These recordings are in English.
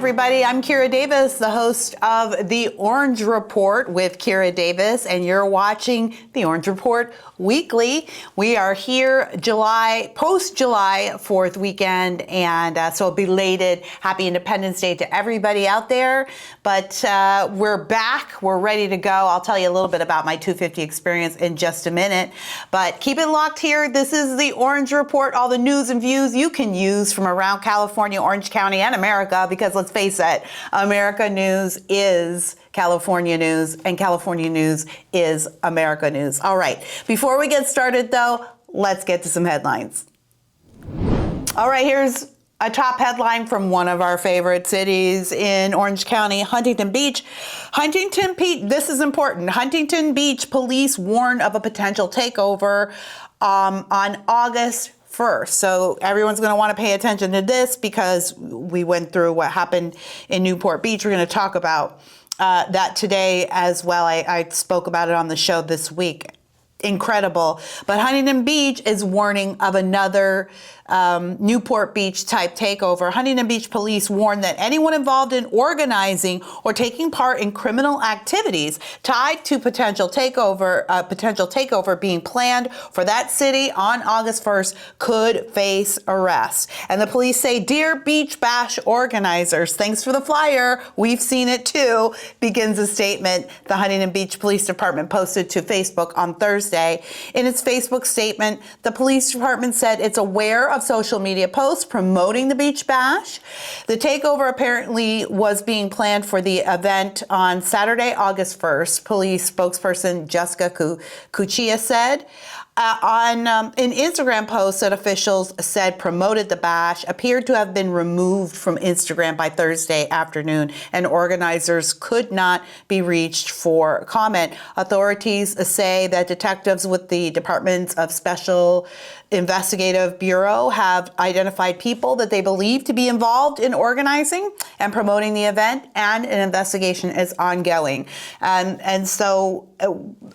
everybody. I'm Kira Davis, the host of The Orange Report with Kira Davis, and you're watching The Orange Report Weekly. We are here post-July 4th weekend, and so a belated Happy Independence Day to everybody out there. But we're back. We're ready to go. I'll tell you a little bit about my 250 experience in just a minute. But keep it locked here. This is The Orange Report, all the news and views you can use from around California, Orange County, and America, because let's face it, America news is California news, and California news is America news. All right, before we get started though, let's get to some headlines. All right, here's a top headline from one of our favorite cities in Orange County, Huntington Beach. This is important. Huntington Beach police warn of a potential takeover on August 1st. So everyone's going to want to pay attention to this because we went through what happened in Newport Beach. We're going to talk about that today as well. I spoke about it on the show this week. Incredible. But Huntington Beach is warning of another Newport Beach type takeover. Huntington Beach police warn that anyone involved in organizing or taking part in criminal activities tied to potential takeover being planned for that city on August 1st could face arrest. And the police say, "Dear Beach Bash organizers, thanks for the flyer. We've seen it too," begins a statement the Huntington Beach Police Department posted to Facebook on Thursday. In its Facebook statement, the police department said it's aware of social media posts promoting the Beach Bash. The takeover apparently was being planned for the event on Saturday, August 1st, police spokesperson Jessica Cuccia said. An Instagram post that officials said promoted the bash appeared to have been removed from Instagram by Thursday afternoon, and organizers could not be reached for comment. Authorities say that detectives with the Department of Special Investigative Bureau have identified people that they believe to be involved in organizing and promoting the event, and an investigation is ongoing. And so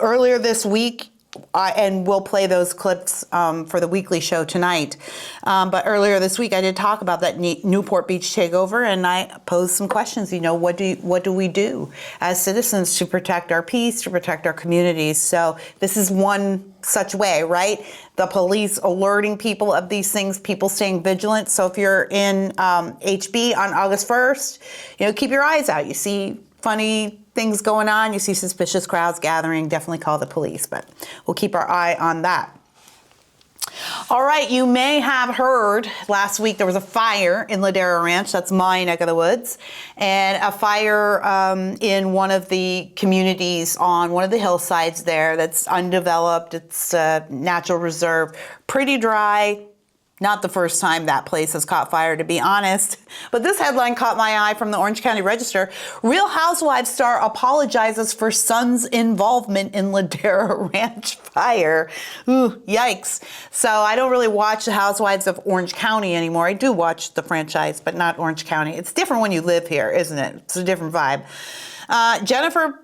earlier this week, and we'll play those clips for the weekly show tonight. But earlier this week, I did talk about that Newport Beach takeover, and I posed some questions. What do we do as citizens to protect our peace, to protect our communities? So this is one such way, right? The police alerting people of these things, people staying vigilant. So if you're in HB on August 1st, keep your eyes out. You see funny things going on, you see suspicious crowds gathering, definitely call the police, but we'll keep our eye on that. All right, you may have heard last week there was a fire in Ladera Ranch, that's my neck of the woods, and a fire in one of the communities on one of the hillsides there that's undeveloped. It's a natural reserve, pretty dry. Not the first time that place has caught fire, to be honest. But this headline caught my eye from the Orange County Register. Real Housewives star apologizes for son's involvement in Ladera Ranch fire. Ooh, yikes. So I don't really watch the Housewives of Orange County anymore. I do watch the franchise, but not Orange County. It's different when you live here, isn't it? It's a different vibe. Jennifer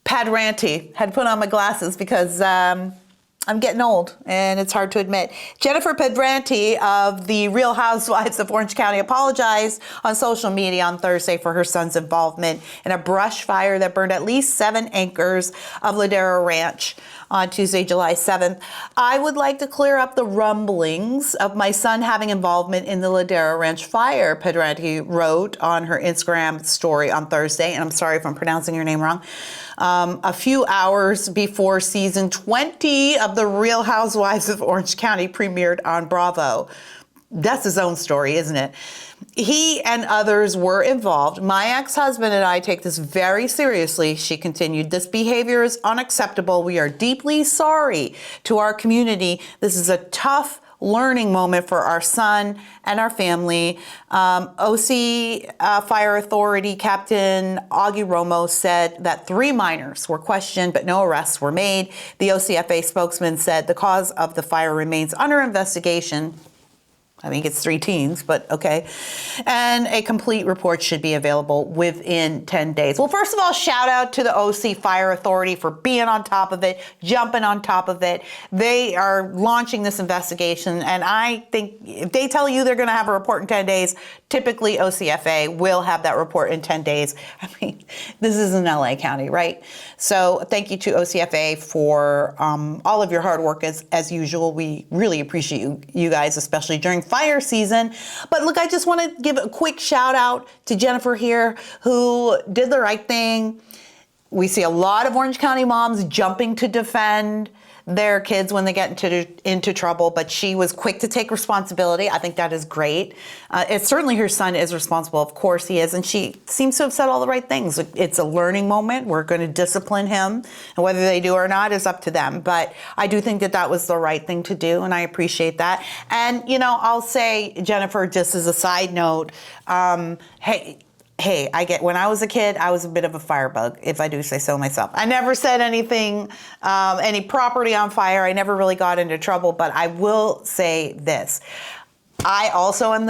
Padranti, had put on my glasses because I'm getting old, and it's hard to admit. Jennifer Padranti of the Real Housewives of Orange County apologized on social media on Thursday for her son's involvement in a brush fire that burned at least 7 acres of Ladera Ranch on Tuesday, July 7th. "I would like to clear up the rumblings of my son having involvement in the Ladera Ranch fire," Padranti wrote on her Instagram story on Thursday, and I'm sorry if I'm pronouncing your name wrong. A few hours before season 20 of The Real Housewives of Orange County premiered on Bravo. That's his own story, isn't it? "He and others were involved. My ex-husband and I take this very seriously," she continued. "This behavior is unacceptable. We are deeply sorry to our community. This is a tough learning moment for our son and our family." OC Fire Authority Captain Augie Romo said that 3 minors were questioned, but no arrests were made. The OCFA spokesman said the cause of the fire remains under investigation. I think it's 3 teens, but okay. And a complete report should be available within 10 days. Well, first of all, shout out to the OC Fire Authority for being on top of it, jumping on top of it. They are launching this investigation, and I think if they tell you they're going to have a report in 10 days, typically OCFA will have that report in 10 days. I mean, this is in LA County, right? So thank you to OCFA for all of your hard work as usual. We really appreciate you guys, especially during fire season. But look, I just want to give a quick shout out to Jennifer here, who did the right thing. We see a lot of Orange County moms jumping to defend their kids when they get into trouble, but she was quick to take responsibility. I think that is great. It's certainly her son is responsible. Of course he is. And she seems to have said all the right things. It's a learning moment. We're going to discipline him. And whether they do or not is up to them. But I do think that that was the right thing to do. And I appreciate that. And, you know, I'll say, Jennifer, just as a side note, Hey, when I was a kid, I was a bit of a firebug, if I do say so myself. I never said anything, any property on fire. I never really got into trouble, but I will say this. I also am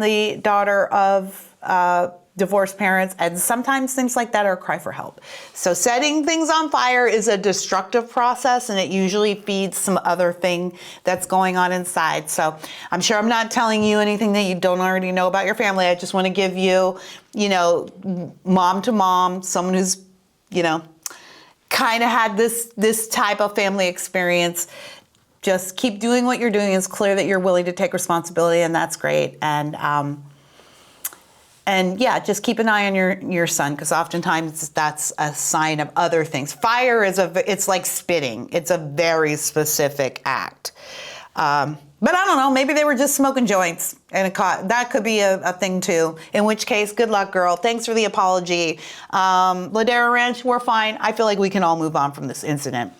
the daughter of divorced parents, and sometimes things like that are a cry for help. So setting things on fire is a destructive process, and it usually feeds some other thing that's going on inside. So I'm sure I'm not telling you anything that you don't already know about your family. I just want to give you, mom to mom, someone who's, kind of had this type of family experience. Just keep doing what you're doing. It's clear that you're willing to take responsibility, and that's great. And yeah, just keep an eye on your son, because oftentimes that's a sign of other things. Fire it's like spitting. It's a very specific act. But I don't know, maybe they were just smoking joints and that could be a thing too. In which case, good luck, girl. Thanks for the apology. Ladera Ranch, we're fine. I feel like we can all move on from this incident.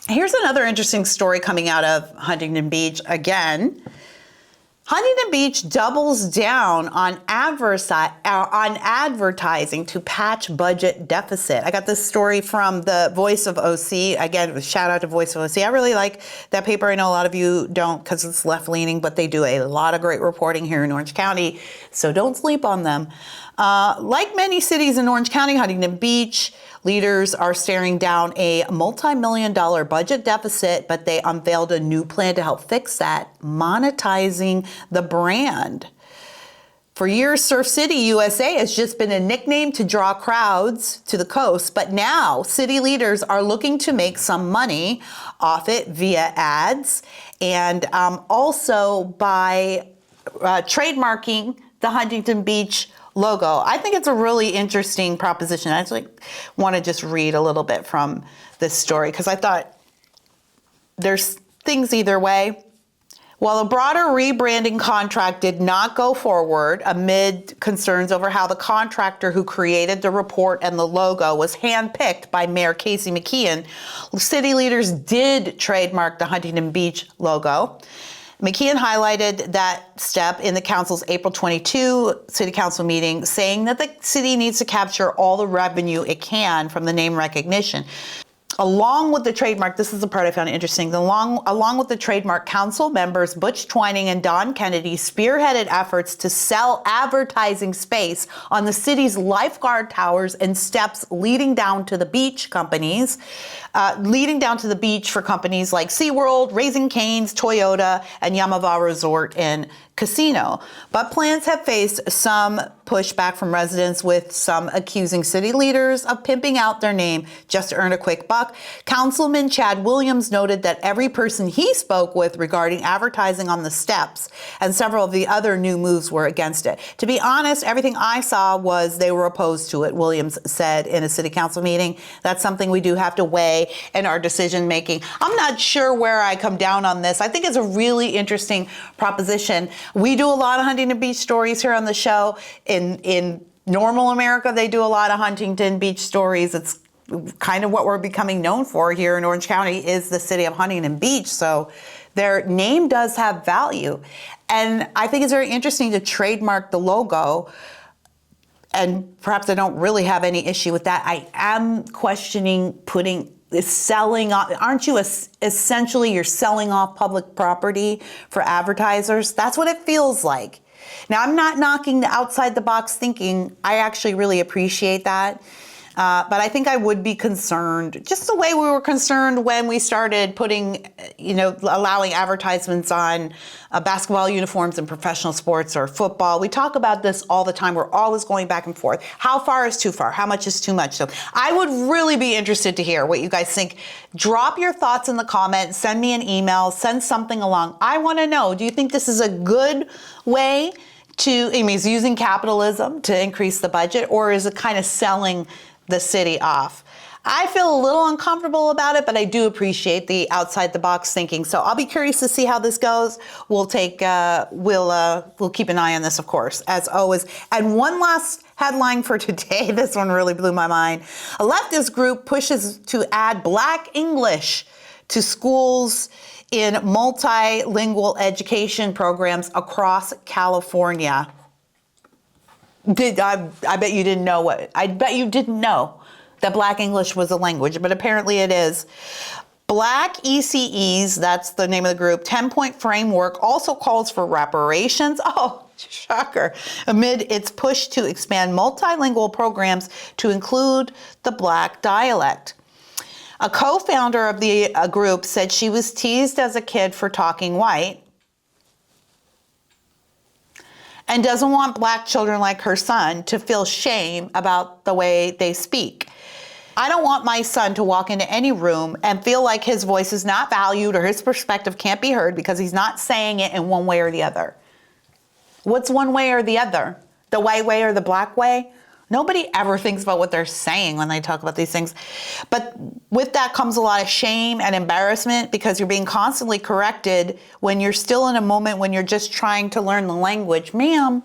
Here's another interesting story coming out of Huntington Beach again. Huntington Beach doubles down on advertising to patch budget deficit. I got this story from the Voice of OC. Again, shout out to Voice of OC. I really like that paper. I know a lot of you don't because it's left-leaning, but they do a lot of great reporting here in Orange County, so don't sleep on them. Like many cities in Orange County, Huntington Beach leaders are staring down a multi-million-dollar budget deficit, but they unveiled a new plan to help fix that, monetizing the brand. For years, Surf City, USA has just been a nickname to draw crowds to the coast, but now city leaders are looking to make some money off it via ads and also by trademarking the Huntington Beach logo. I think it's a really interesting proposition. I actually want to just read a little bit from this story because I thought there's things either way. While a broader rebranding contract did not go forward amid concerns over how the contractor who created the report and the logo was handpicked by Mayor Casey McKeon, city leaders did trademark the Huntington Beach logo. McKeon highlighted that step in the council's April 22 city council meeting, saying that the city needs to capture all the revenue it can from the name recognition. Along with the trademark, this is the part I found interesting, along with the trademark, council members Butch Twining and Don Kennedy spearheaded efforts to sell advertising space on the city's lifeguard towers and steps leading down to the beach for companies like SeaWorld, Raising Cane's, Toyota, and Yamava Resort and Casino. But plans have faced some pushback from residents, with some accusing city leaders of pimping out their name just to earn a quick buck. Councilman Chad Williams noted that every person he spoke with regarding advertising on the steps and several of the other new moves were against it. To be honest, everything I saw was they were opposed to it, Williams said in a city council meeting. That's something we do have to weigh in our decision making. I'm not sure where I come down on this. I think it's a really interesting proposition. We do a lot of Huntington Beach stories here on the show. In normal America, they do a lot of Huntington Beach stories. It's kind of what we're becoming known for here in Orange County is the city of Huntington Beach. So their name does have value. And I think it's very interesting to trademark the logo. And perhaps I don't really have any issue with that. I am questioning putting is selling off, aren't you essentially you're selling off public property for advertisers? That's what it feels like. Now, I'm not knocking the outside the box thinking. I actually really appreciate that. But I think I would be concerned, just the way we were concerned when we started putting, allowing advertisements on basketball uniforms in professional sports or football. We talk about this all the time. We're always going back and forth. How far is too far? How much is too much? So I would really be interested to hear what you guys think. Drop your thoughts in the comments. Send me an email. Send something along. I want to know, do you think this is a good way is using capitalism to increase the budget, or is it kind of selling the city off? I feel a little uncomfortable about it, but I do appreciate the outside the box thinking. So I'll be curious to see how this goes. We'll keep an eye on this, of course, as always. And one last headline for today. This one really blew my mind. A leftist group pushes to add Black English to schools in multilingual education programs across California. I bet you didn't know that Black English was a language, but apparently it is. Black ECEs, that's the name of the group, 10-point framework also calls for reparations. Oh, shocker. Amid its push to expand multilingual programs to include the Black dialect. A co-founder of the group said she was teased as a kid for talking white and doesn't want Black children like her son to feel shame about the way they speak. I don't want my son to walk into any room and feel like his voice is not valued or his perspective can't be heard because he's not saying it in one way or the other. What's one way or the other? The white way or the Black way? Nobody ever thinks about what they're saying when they talk about these things. But with that comes a lot of shame and embarrassment because you're being constantly corrected when you're still in a moment when you're just trying to learn the language. Ma'am,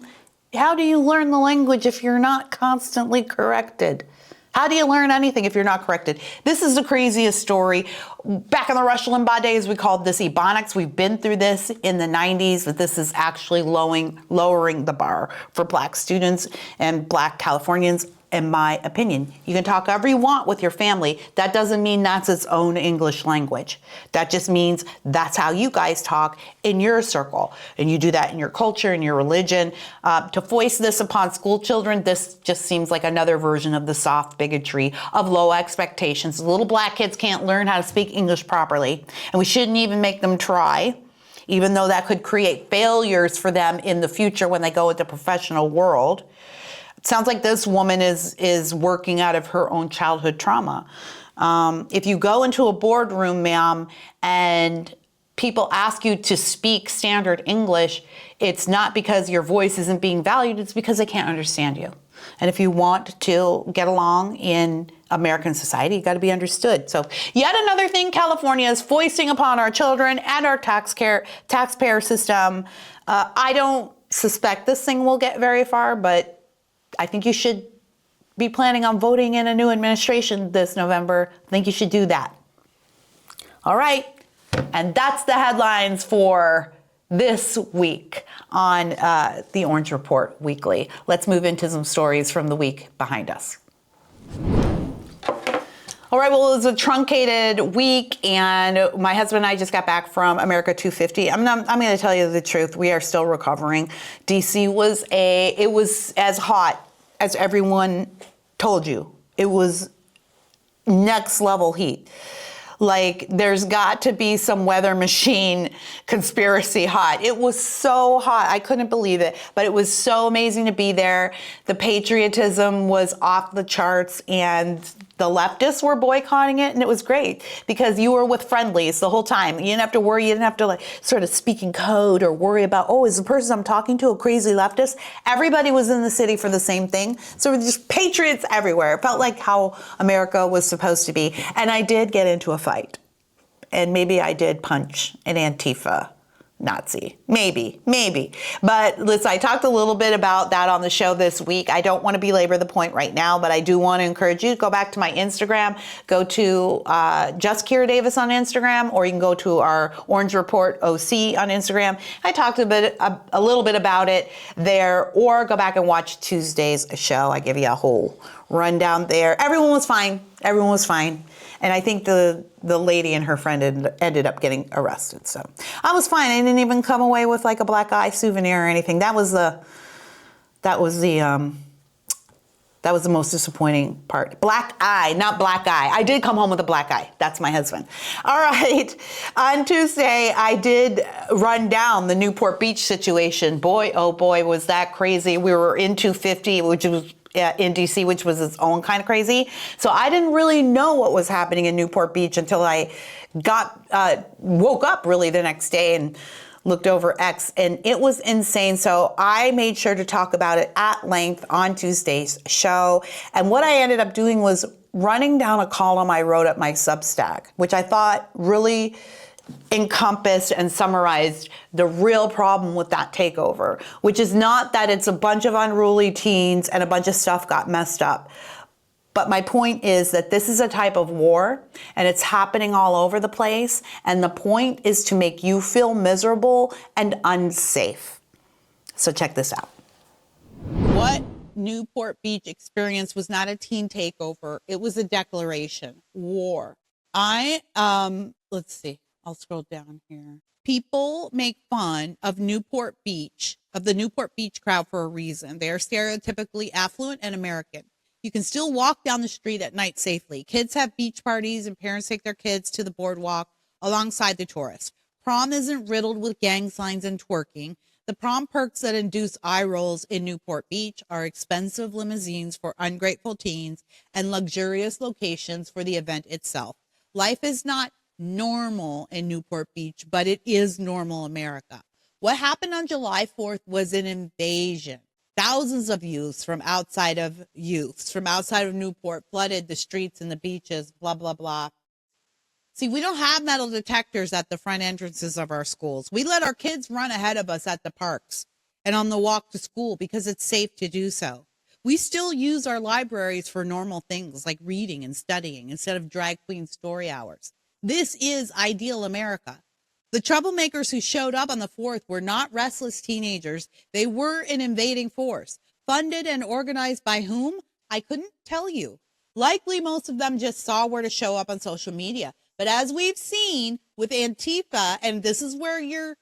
how do you learn the language if you're not constantly corrected? How do you learn anything if you're not corrected? This is the craziest story. Back in the Rush Limbaugh days, we called this Ebonics. We've been through this in the 90s, but this is actually lowering the bar for Black students and Black Californians, in my opinion. You can talk however you want with your family. That doesn't mean that's its own English language. That just means that's how you guys talk in your circle. And you do that in your culture, in your religion. To foist this upon school children, this just seems like another version of the soft bigotry of low expectations. Little Black kids can't learn how to speak English properly, and we shouldn't even make them try, even though that could create failures for them in the future when they go into the professional world. It sounds like this woman is working out of her own childhood trauma. If you go into a boardroom, ma'am, and people ask you to speak standard English, it's not because your voice isn't being valued, it's because they can't understand you. And if you want to get along in American society, you got to be understood. So yet another thing California is foisting upon our children and our taxpayer system. I don't suspect this thing will get very far, but I think you should be planning on voting in a new administration this November. I think you should do that. All right. And that's the headlines for this week on the Orange Report Weekly. Let's move into some stories from the week behind us. All right, well, it was a truncated week, and my husband and I just got back from America 250. I'm going to tell you the truth. We are still recovering. DC was as hot as everyone told you. It was next level heat. Like, there's got to be some weather machine conspiracy hot. It was so hot. I couldn't believe it, but it was so amazing to be there. The patriotism was off the charts, and the leftists were boycotting it, and it was great because you were with friendlies the whole time. You didn't have to worry. You didn't have to sort of speak in code or worry about, is the person I'm talking to a crazy leftist? Everybody was in the city for the same thing. So it was just patriots everywhere. It felt like how America was supposed to be. And I did get into a fight. And maybe I did punch an Antifa Nazi. Maybe. But listen, I talked a little bit about that on the show this week. I don't want to belabor the point right now, but I do want to encourage you to go back to my Instagram, go to just Kira Davis on Instagram, or you can go to our Orange Report OC on Instagram. I talked a little bit about it there, or go back and watch Tuesday's show. I give you a whole rundown there. Everyone was fine. And I think the lady and her friend ended up getting arrested. So I was fine. I didn't even come away with like a black eye souvenir or anything. That was the most disappointing part. Black eye, not black eye. I did come home with a black eye. That's my husband. All right. On Tuesday, I did run down the Newport Beach situation. Boy, oh boy, was that crazy. We were in 250, which was in DC, which was its own kind of crazy. So I didn't really know what was happening in Newport Beach until I woke up really the next day and looked over X, and it was insane. So I made sure to talk about it at length on Tuesday's show. And what I ended up doing was running down a column I wrote at my Substack, which I thought really encompassed and summarized the real problem with that takeover, which is not that it's a bunch of unruly teens and a bunch of stuff got messed up. But my point is that this is a type of war and it's happening all over the place. And the point is to make you feel miserable and unsafe. So check this out. What Newport Beach experienced was not a teen takeover. It was a declaration. War. Let's see. I'll scroll down here. People make fun of Newport Beach, of the Newport Beach crowd for a reason. They are stereotypically affluent and American. You can still walk down the street at night safely. Kids have beach parties and parents take their kids to the boardwalk alongside the tourists. Prom isn't riddled with gang signs and twerking. The prom perks that induce eye rolls in Newport Beach are expensive limousines for ungrateful teens and luxurious locations for the event itself. Life is not normal in Newport Beach, but it is normal America. What happened on July 4th was an invasion. Thousands of youths from outside of Newport flooded the streets and the beaches, blah, blah, blah. See, we don't have metal detectors at the front entrances of our schools. We let our kids run ahead of us at the parks and on the walk to school because it's safe to do so. We still use our libraries for normal things like reading and studying instead of drag queen story hours. This is ideal America. The troublemakers who showed up on the 4th were not restless teenagers. They were an invading force. Funded and organized by whom? I couldn't tell you. Likely most of them just saw where to show up on social media. But as we've seen with Antifa, and this is where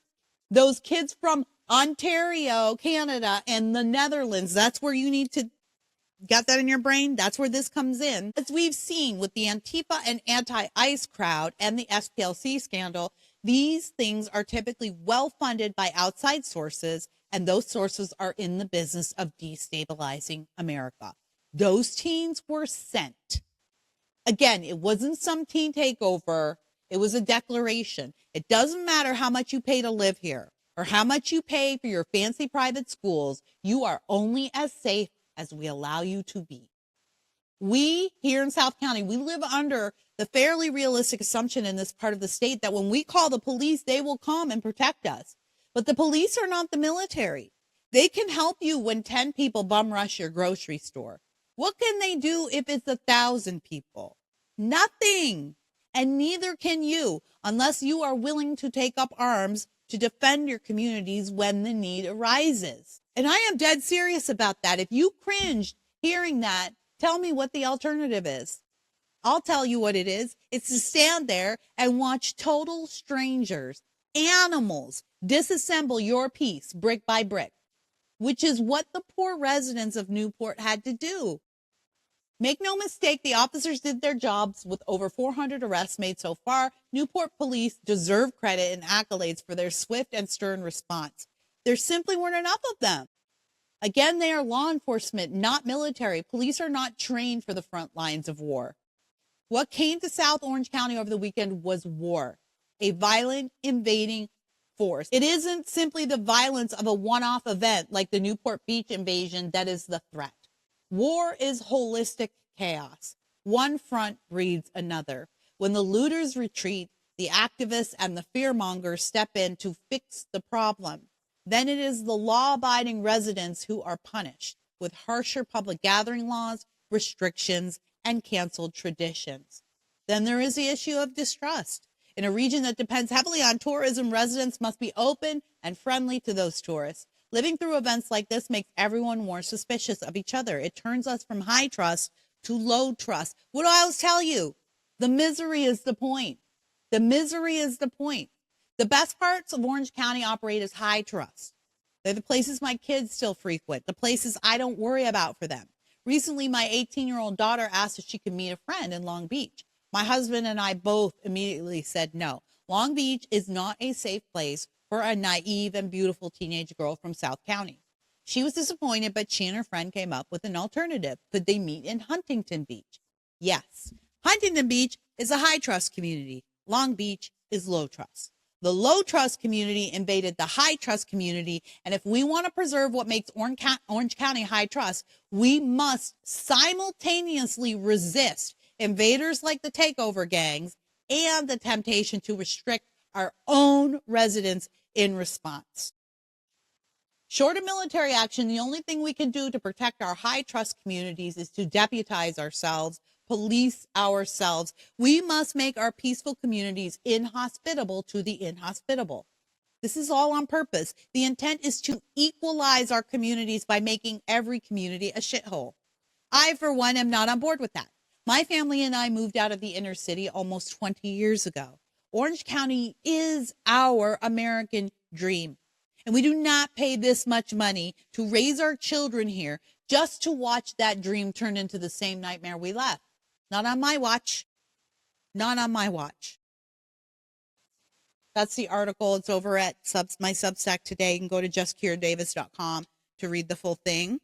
those kids from Ontario, Canada, and the Netherlands, that's where you need to got that in your brain? That's where this comes in. As we've seen with the Antifa and anti-ICE crowd and the SPLC scandal, these things are typically well-funded by outside sources, and those sources are in the business of destabilizing America. Those teens were sent. Again, it wasn't some teen takeover. It was a declaration. It doesn't matter how much you pay to live here or how much you pay for your fancy private schools. You are only as safe as we allow you to be. We here in South County, we live under the fairly realistic assumption in this part of the state that when we call the police, they will come and protect us. But the police are not the military. They can help you when 10 people bum rush your grocery store. What can they do if it's 1,000 people? Nothing. And neither can you unless you are willing to take up arms to defend your communities when the need arises. And I am dead serious about that. If you cringed hearing that, tell me what the alternative is. I'll tell you what it is. It's to stand there and watch total strangers, animals, disassemble your piece brick by brick, which is what the poor residents of Newport had to do. Make no mistake, the officers did their jobs with over 400 arrests made so far. Newport police deserve credit and accolades for their swift and stern response. There simply weren't enough of them. Again, they are law enforcement, not military. Police are not trained for the front lines of war. What came to South Orange County over the weekend was war, a violent invading force. It isn't simply the violence of a one-off event like the Newport Beach invasion that is the threat. War is holistic chaos. One front breeds another. When the looters retreat, the activists and the fearmongers step in to fix the problem. Then it is the law-abiding residents who are punished with harsher public gathering laws, restrictions, and canceled traditions. Then there is the issue of distrust. In a region that depends heavily on tourism, residents must be open and friendly to those tourists. Living through events like this makes everyone more suspicious of each other. It turns us from high trust to low trust. What do I always tell you? The misery is the point. The misery is the point. The best parts of Orange County operate as high trust. They're the places my kids still frequent, the places I don't worry about for them. Recently, my 18-year-old daughter asked if she could meet a friend in Long Beach. My husband and I both immediately said no. Long Beach is not a safe place for a naive and beautiful teenage girl from South County. She was disappointed, but she and her friend came up with an alternative. Could they meet in Huntington Beach? Yes. Huntington Beach is a high trust community. Long Beach is low trust. The low trust community invaded the high trust community. And if we want to preserve what makes Orange County high trust, we must simultaneously resist invaders like the takeover gangs and the temptation to restrict our own residents in response. Short of military action, the only thing we can do to protect our high trust communities is to deputize ourselves, police ourselves. We must make our peaceful communities inhospitable to the inhospitable. This is all on purpose. The intent is to equalize our communities by making every community a shithole. I, for one, am not on board with that. My family and I moved out of the inner city almost 20 years ago. Orange County is our American dream. And we do not pay this much money to raise our children here just to watch that dream turn into the same nightmare we left. Not on my watch. Not on my watch. That's the article. It's over at my Substack today. You can go to justkiradavis.com to read the full thing.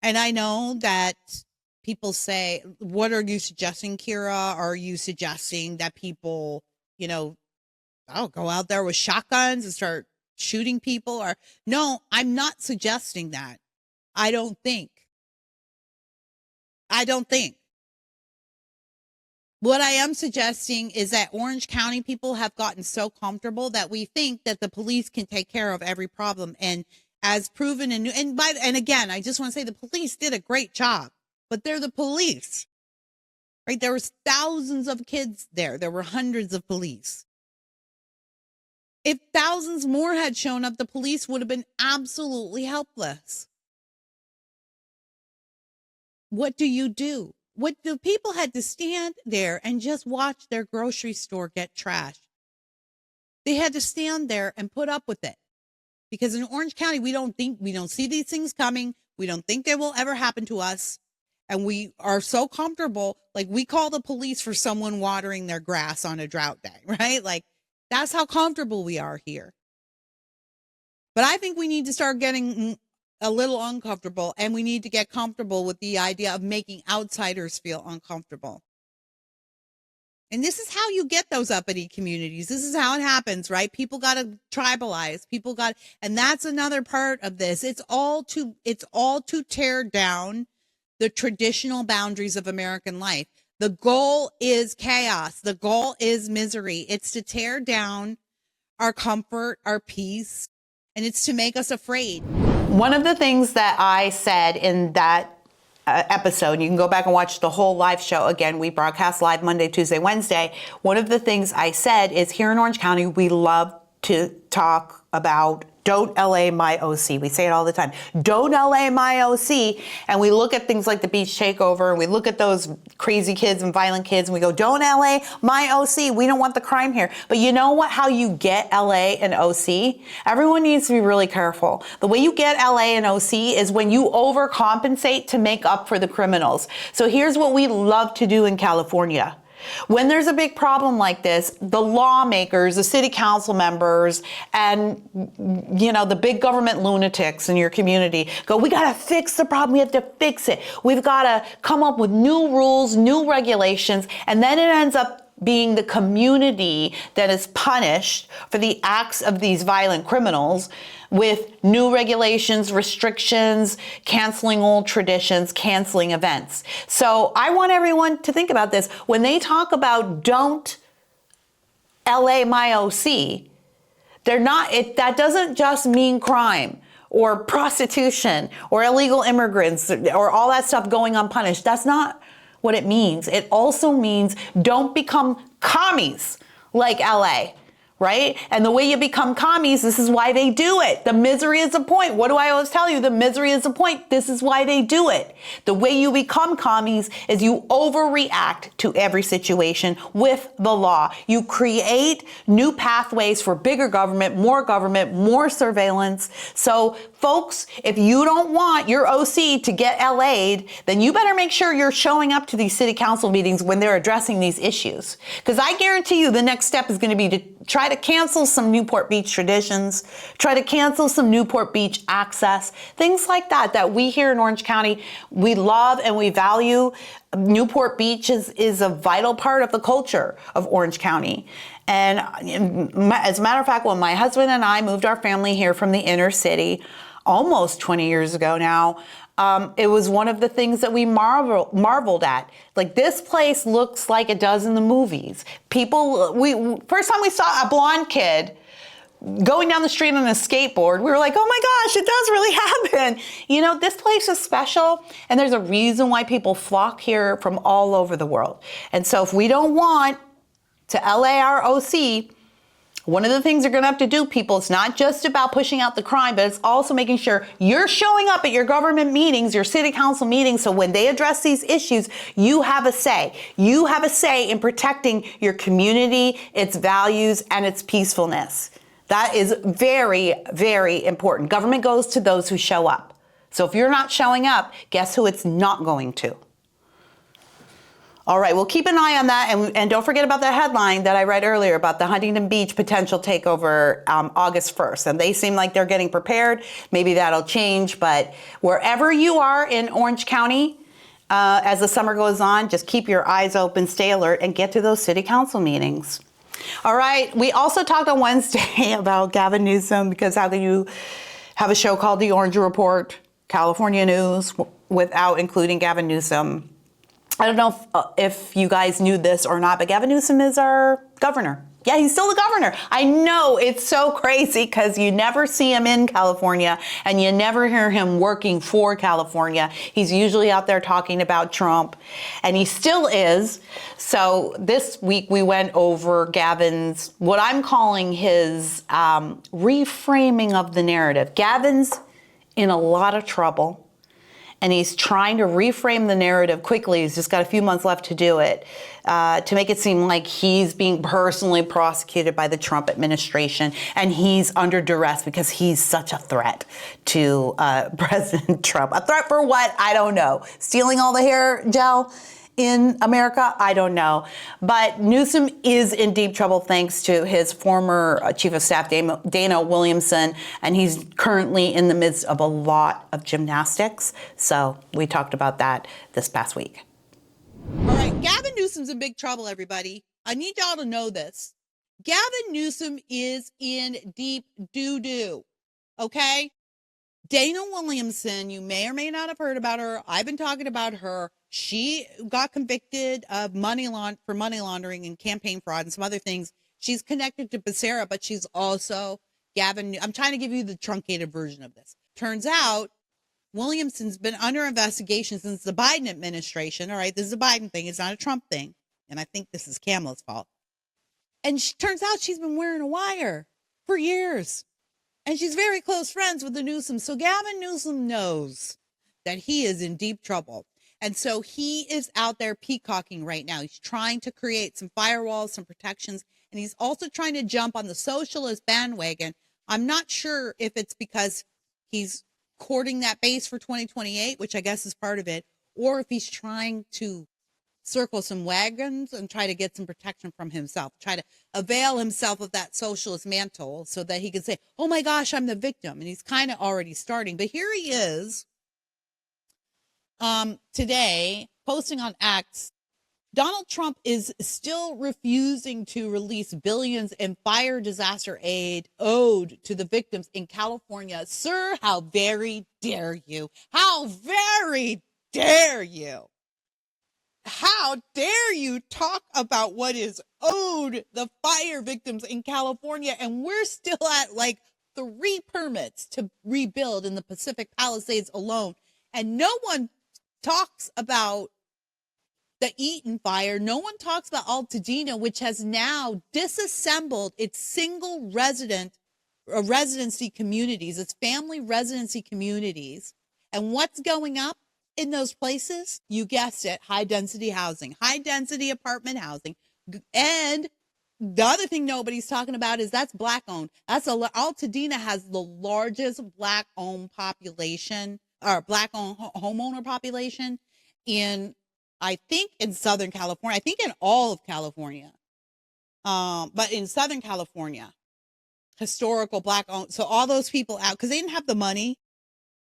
And I know that people say, what are you suggesting, Kira? Are you suggesting that people, go out there with shotguns and start shooting people? Or no, I'm not suggesting that. I don't think. What I am suggesting is that Orange County people have gotten so comfortable that we think that the police can take care of every problem. And as proven and again, I just want to say the police did a great job, but they're the police, right? There was thousands of kids there. There were hundreds of police. If thousands more had shown up, the police would have been absolutely helpless. What do you do? What the people had to stand there and just watch their grocery store get trashed. They had to stand there and put up with it. Because in Orange County, we don't see these things coming. We don't think they will ever happen to us. And we are so comfortable, like we call the police for someone watering their grass on a drought day, right? Like that's how comfortable we are here. But I think we need to start getting a little uncomfortable, and we need to get comfortable with the idea of making outsiders feel uncomfortable. And this is how you get those uppity communities. This is how it happens, right? People got to tribalize. And that's another part of this. It's all to tear down the traditional boundaries of American life. The goal is chaos. The goal is misery. It's to tear down our comfort, our peace, and it's to make us afraid. One of the things that I said in that episode, you can go back and watch the whole live show again. We broadcast live Monday, Tuesday, Wednesday. One of the things I said is here in Orange County, we love to talk about don't LA my OC. We say it all the time. Don't LA my OC. And we look at things like the beach takeover, and we look at those crazy kids and violent kids, and we go, don't LA my OC. We don't want the crime here. But you know what? How you get LA and OC? Everyone needs to be really careful. The way you get LA and OC is when you overcompensate to make up for the criminals. So here's what we love to do in California. When there's a big problem like this, the lawmakers, the city council members, and the big government lunatics in your community go, we got to fix the problem. We have to fix it. We've got to come up with new rules, new regulations, and then it ends up being the community that is punished for the acts of these violent criminals with new regulations, restrictions, canceling old traditions, canceling events. So I want everyone to think about this. When they talk about don't LA my OC, that doesn't just mean crime or prostitution or illegal immigrants or all that stuff going unpunished. That's not what it means. It also means don't become commies like LA, right? And the way you become commies, this is why they do it. The misery is the point. What do I always tell you? The misery is the point. This is why they do it. The way you become commies is you overreact to every situation with the law. You create new pathways for bigger government, more surveillance. So folks, if you don't want your OC to get LA'd, then you better make sure you're showing up to these city council meetings when they're addressing these issues. Because I guarantee you the next step is going to be to try to cancel some Newport Beach traditions, try to cancel some Newport Beach access, things like that, that we here in Orange County, we love and we value. Newport Beach is a vital part of the culture of Orange County. And as a matter of fact, when my husband and I moved our family here from the inner city, almost 20 years ago now, it was one of the things that we marveled at. Like, this place looks like it does in the movies. First time we saw a blonde kid going down the street on a skateboard, we were like, oh my gosh, it does really happen. You know, this place is special, and there's a reason why people flock here from all over the world. And so if we don't want to LA our OC, one of the things you're going to have to do, people, it's not just about pushing out the crime, but it's also making sure you're showing up at your government meetings, your city council meetings, so when they address these issues, you have a say. You have a say in protecting your community, its values, and its peacefulness. That is very, very important. Government goes to those who show up. So if you're not showing up, guess who it's not going to? All right, well, keep an eye on that. And don't forget about the headline that I read earlier about the Huntington Beach potential takeover August 1st. And they seem like they're getting prepared. Maybe that'll change. But wherever you are in Orange County, as the summer goes on, just keep your eyes open, stay alert, and get to those city council meetings. All right, we also talked on Wednesday about Gavin Newsom, because how can you have a show called The Orange Report, California News, without including Gavin Newsom? I don't know if you guys knew this or not, but Gavin Newsom is our governor. Yeah, he's still the governor. I know, it's so crazy because you never see him in California and you never hear him working for California. He's usually out there talking about Trump, and he still is. So this week we went over Gavin's, what I'm calling his reframing of the narrative. Gavin's in a lot of trouble, and he's trying to reframe the narrative quickly. He's just got a few months left to do it, to make it seem like he's being personally prosecuted by the Trump administration, and he's under duress because he's such a threat to President Trump. A threat for what? I don't know. Stealing all the hair gel in America? I don't know. But Newsom is in deep trouble thanks to his former Chief of Staff, Dana Williamson, and he's currently in the midst of a lot of gymnastics. So we talked about that this past week. All right, Gavin Newsom's in big trouble, everybody. I need y'all to know this. Gavin Newsom is in deep doo-doo, okay? Dana Williamson, you may or may not have heard about her. I've been talking about her. She got convicted of money laundering and campaign fraud and some other things. She's connected to Becerra, but she's also Gavin. I'm trying to give you the truncated version of this. Turns out Williamson's been under investigation since the Biden administration. All right, this is a Biden thing. It's not a Trump thing. And I think this is Kamala's fault. And turns out she's been wearing a wire for years. And she's very close friends with the Newsom. So Gavin Newsom knows that he is in deep trouble. And so he is out there peacocking right now. He's trying to create some firewalls, some protections, and he's also trying to jump on the socialist bandwagon. I'm not sure if it's because he's courting that base for 2028, which I guess is part of it, or if he's trying to circle some wagons and try to get some protection from himself, try to avail himself of that socialist mantle so that he can say, oh my gosh, I'm the victim. And he's kind of already starting. But here he is today posting on X. Donald Trump is still refusing to release billions in fire disaster aid owed to the victims in California. Sir, how very dare you? How very dare you? How dare you talk about what is owed the fire victims in California? And we're still at like 3 permits to rebuild in the Pacific Palisades alone. And no one talks about the Eaton fire. No one talks about Altadena, which has now disassembled its single residency communities, its family residency communities. And what's going up in those places? You guessed it, high density housing, high density apartment housing. And the other thing nobody's talking about is that's black owned. Altadena has the largest black owned population, or black owned homeowner population I think in Southern California. I think in all of California. But in Southern California, historical black owned. So all those people out, because they didn't have the money,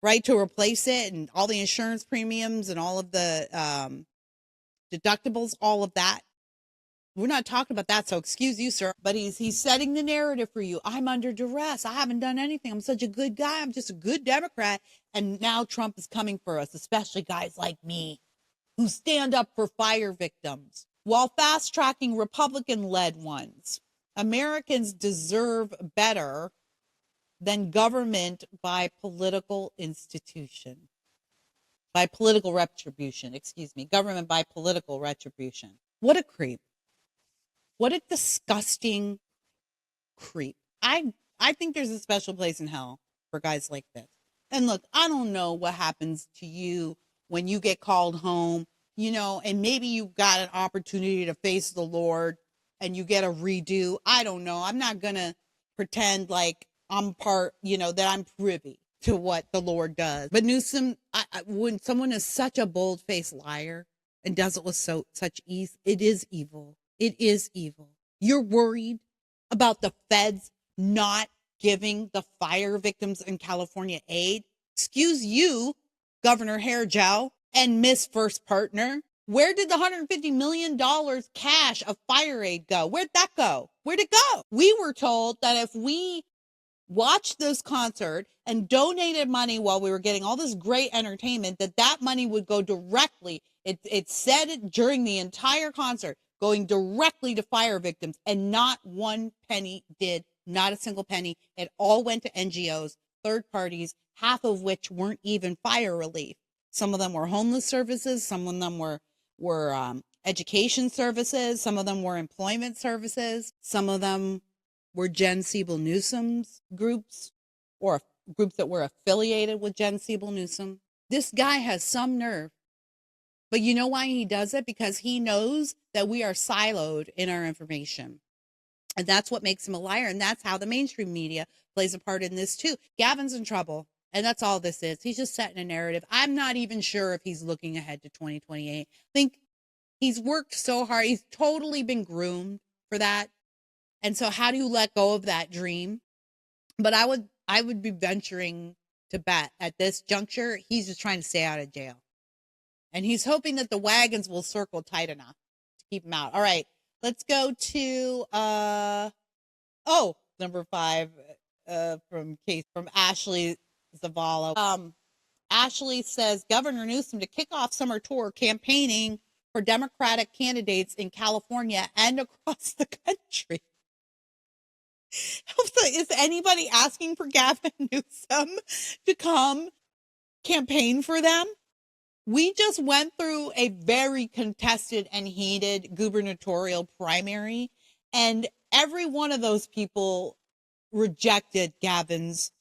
right, to replace it, and all the insurance premiums and all of the deductibles, all of that. We're not talking about that, so excuse you, sir. But he's setting the narrative for you. I'm under duress. I haven't done anything. I'm such a good guy. I'm just a good Democrat. And now Trump is coming for us, especially guys like me who stand up for fire victims while fast-tracking Republican-led ones. Americans deserve better than government by political institution. By political retribution, government by political retribution. What a creep. What a disgusting creep. I think there's a special place in hell for guys like this. And look, I don't know what happens to you when you get called home, and maybe you got an opportunity to face the Lord and you get a redo. I don't know. I'm not going to pretend like I'm part, that I'm privy to what the Lord does. But Newsom, when someone is such a bold-faced liar and does it with such ease, it is evil. It is evil. You're worried about the feds not giving the fire victims in California aid? Excuse you, Governor Hairgel and Miss First Partner. Where did the $150 million cash of fire aid go? Where'd that go? Where'd it go? We were told that if we watched this concert and donated money while we were getting all this great entertainment, that money would go directly. It said it during the entire concert, going directly to fire victims, and not one penny did, not a single penny. It all went to NGOs, third parties, half of which weren't even fire relief. Some of them were homeless services. Some of them were education services. Some of them were employment services. Some of them were Jen Siebel Newsom's groups, or groups that were affiliated with Jen Siebel Newsom. This guy has some nerve. But you know why he does it? Because he knows that we are siloed in our information. And that's what makes him a liar. And that's how the mainstream media plays a part in this too. Gavin's in trouble. And that's all this is. He's just setting a narrative. I'm not even sure if he's looking ahead to 2028. I think he's worked so hard. He's totally been groomed for that. And so how do you let go of that dream? But I would be venturing to bet at this juncture, he's just trying to stay out of jail. And he's hoping that the wagons will circle tight enough to keep him out. All right, let's go to, number 5 from Ashley Zavala. Ashley says, Governor Newsom to kick off summer tour campaigning for Democratic candidates in California and across the country. Is anybody asking for Gavin Newsom to come campaign for them? We just went through a very contested and heated gubernatorial primary, and every one of those people rejected Gavin's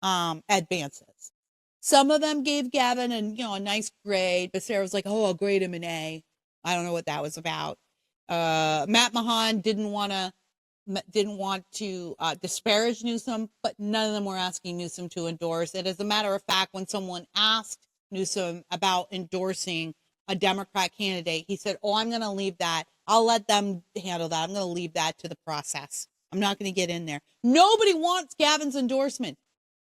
advances. Some of them gave Gavin a nice grade, but Sarah was like, "Oh, I'll grade him an A." I don't know what that was about. Matt Mahan didn't want to disparage Newsom, but none of them were asking Newsom to endorse it. As a matter of fact, when someone asked Newsom about endorsing a Democrat candidate, he said, I'm going to leave that. I'll let them handle that. I'm going to leave that to the process. I'm not going to get in there. Nobody wants Gavin's endorsement.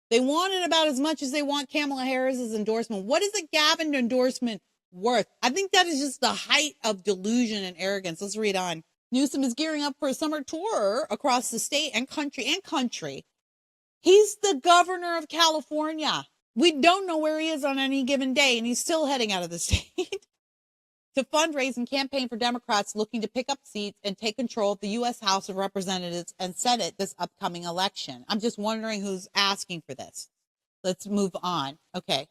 They want it about as much as they want Kamala Harris's endorsement. What is a Gavin endorsement worth? I think that is just the height of delusion and arrogance. Let's read on. Newsom is gearing up for a summer tour across the state and country. He's the governor of California. We don't know where he is on any given day, and he's still heading out of the state to fundraise and campaign for Democrats looking to pick up seats and take control of the U.S. House of Representatives and Senate this upcoming election. I'm just wondering who's asking for this. Let's move on. Okay.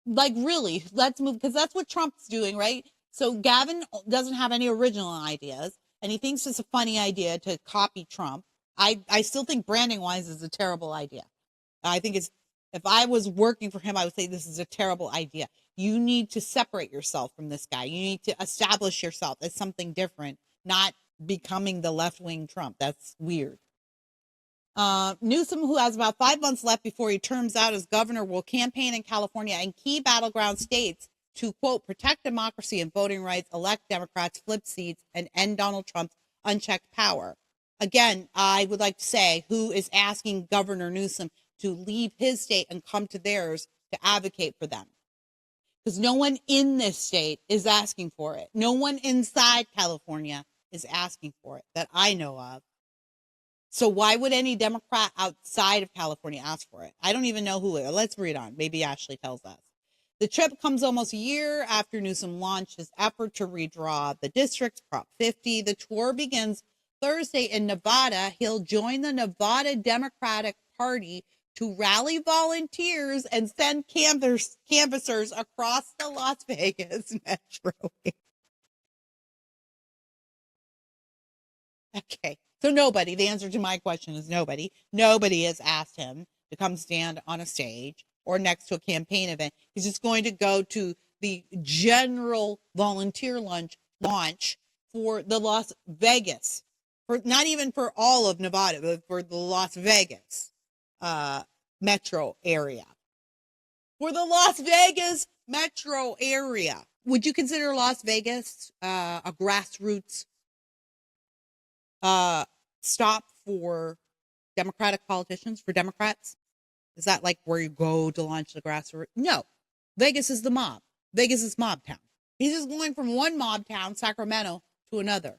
Like, really, let's move, because that's what Trump's doing, right? So Gavin doesn't have any original ideas, and he thinks it's a funny idea to copy Trump. I still think branding-wise is a terrible idea. I think if I was working for him, I would say this is a terrible idea. You need to separate yourself from this guy. You need to establish yourself as something different, not becoming the left-wing Trump. That's weird. Newsom, who has about 5 months left before he terms out as governor, will campaign in California and key battleground states to, quote, protect democracy and voting rights, elect Democrats, flip seats, and end Donald Trump's unchecked power. Again, I would like to say, who is asking Governor Newsom to leave his state and come to theirs to advocate for them? Because no one in this state is asking for it. No one inside California is asking for it that I know of. So why would any Democrat outside of California ask for it? I don't even know who it is. Let's read on. Maybe Ashley tells us. The trip comes almost a year after Newsom launched his effort to redraw the districts, Prop 50. The tour begins Thursday in Nevada. He'll join the Nevada Democratic Party to rally volunteers and send canvassers across the Las Vegas metro. Okay, so nobody, the answer to my question is nobody. Nobody has asked him to come stand on a stage or next to a campaign event. He's just going to go to the general volunteer launch for the Las Vegas, for not even for all of Nevada, but for the Las Vegas metro area. For the Las Vegas metro area. Would you consider Las Vegas a grassroots stop for Democratic politicians, for Democrats? Is that like where you go to launch the grassroots? No. Vegas is the mob. Vegas is mob town. He's just going from one mob town, Sacramento, to another.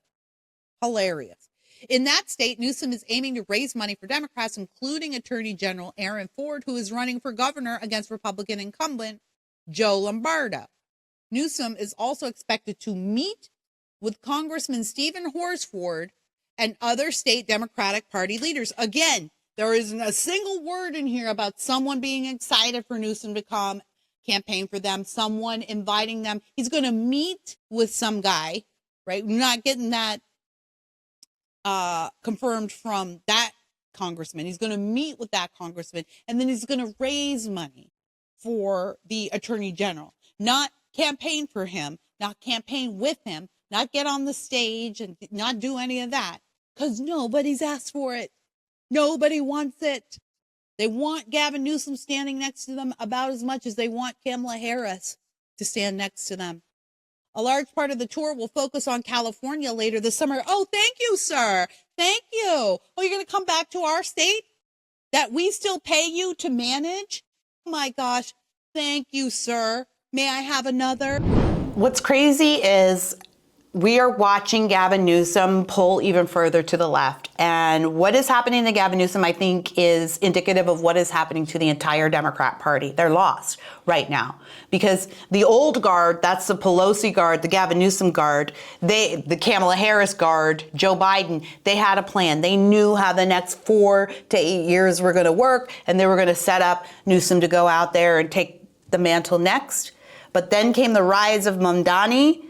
Hilarious. In that state, Newsom is aiming to raise money for Democrats, including Attorney General Aaron Ford, who is running for governor against Republican incumbent Joe Lombardo. Newsom is also expected to meet with Congressman Stephen Horsford and other state Democratic Party leaders. Again, there isn't a single word in here about someone being excited for Newsom to come campaign for them, someone inviting them. He's going to meet with some guy, right? We're not getting that confirmed from that congressman. He's going to meet with that congressman, and then he's going to raise money for the attorney general, not campaign for him, not campaign with him, not get on the stage and not do any of that, because nobody's asked for it. Nobody wants it. They want Gavin Newsom standing next to them about as much as they want Kamala Harris to stand next to them. A large part of the tour will focus on California later this summer. Oh, thank you, sir. Thank you. Oh, you're going to come back to our state that we still pay you to manage? Oh, my gosh. Thank you, sir. May I have another? What's crazy is we are watching Gavin Newsom pull even further to the left. And what is happening to Gavin Newsom, I think, is indicative of what is happening to the entire Democrat Party. They're lost right now because the old guard, that's the Pelosi guard, the Gavin Newsom guard, the Kamala Harris guard, Joe Biden, they had a plan. They knew how the next 4 to 8 years were going to work, and they were going to set up Newsom to go out there and take the mantle next. But then came the rise of Mamdani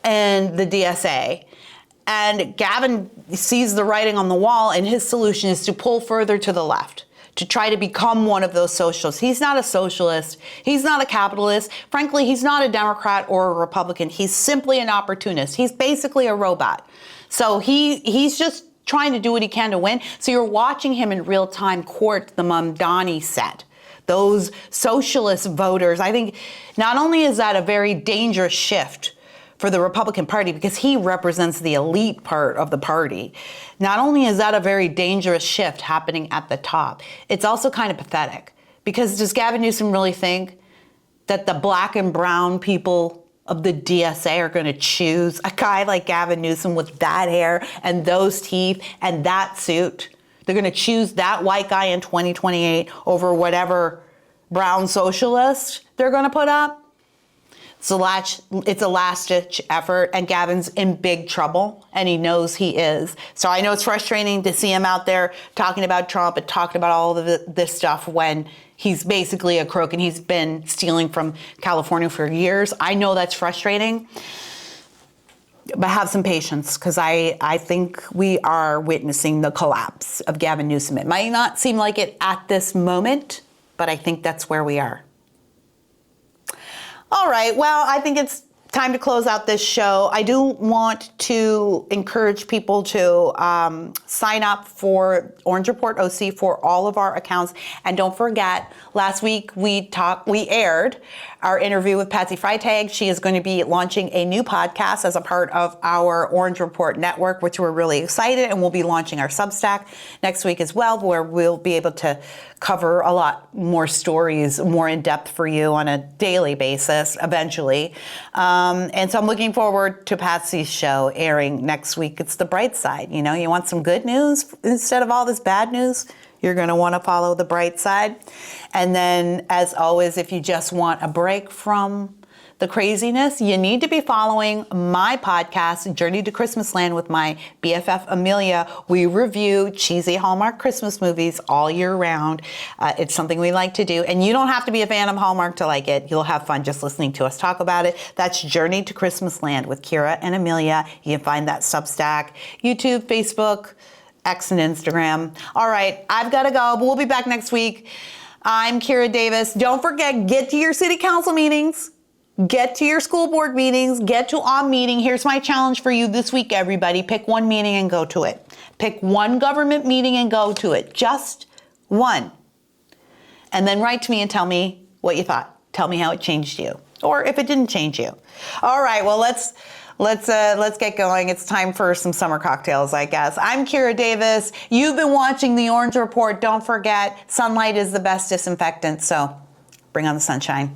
and the DSA. And Gavin sees the writing on the wall, and his solution is to pull further to the left, to try to become one of those socialists. He's not a socialist. He's not a capitalist. Frankly, he's not a Democrat or a Republican. He's simply an opportunist. He's basically a robot. So he's just trying to do what he can to win. So you're watching him in real time court the Mamdani set. Those socialist voters. I think not only is that a very dangerous shift for the Republican Party, because he represents the elite part of the party. Not only is that a very dangerous shift happening at the top, it's also kind of pathetic. Because does Gavin Newsom really think that the black and brown people of the DSA are going to choose a guy like Gavin Newsom with that hair and those teeth and that suit? They're going to choose that white guy in 2028 over whatever brown socialist they're going to put up? It's a last-ditch effort, and Gavin's in big trouble, and he knows he is. So I know it's frustrating to see him out there talking about Trump and talking about all of this stuff when he's basically a crook and he's been stealing from California for years. I know that's frustrating. But have some patience, because I think we are witnessing the collapse of Gavin Newsom. It might not seem like it at this moment, but I think that's where we are. All right, well, I think it's time to close out this show. I do want to encourage people to sign up for Orange Report OC for all of our accounts. And don't forget, last week we aired our interview with Patsy Freitag. She is going to be launching a new podcast as a part of our Orange Report network, which we're really excited, and we'll be launching our Substack next week as well, where we'll be able to cover a lot more stories, more in depth for you on a daily basis eventually. And so I'm looking forward to Patsy's show airing next week. It's the bright side. You know, you want some good news instead of all this bad news? You're going to want to follow the bright side. And then, as always, if you just want a break from the craziness, you need to be following my podcast, Journey to Christmas Land, with my BFF Amelia. We review cheesy Hallmark Christmas movies all year round. It's something we like to do. And you don't have to be a fan of Hallmark to like it. You'll have fun just listening to us talk about it. That's Journey to Christmas Land with Kira and Amelia. You can find that Substack, YouTube, Facebook, X, and Instagram. All right, I've got to go, but we'll be back next week. I'm Kira Davis. Don't forget, get to your city council meetings. Get to your school board meetings, get to a meeting. Here's my challenge for you this week, everybody. Pick one meeting and go to it. Pick one government meeting and go to it. Just one. And then write to me and tell me what you thought. Tell me how it changed you, or if it didn't change you. All right, well, let's get going. It's time for some summer cocktails, I guess. I'm Kira Davis. You've been watching the Orange Report. Don't forget, sunlight is the best disinfectant, so bring on the sunshine.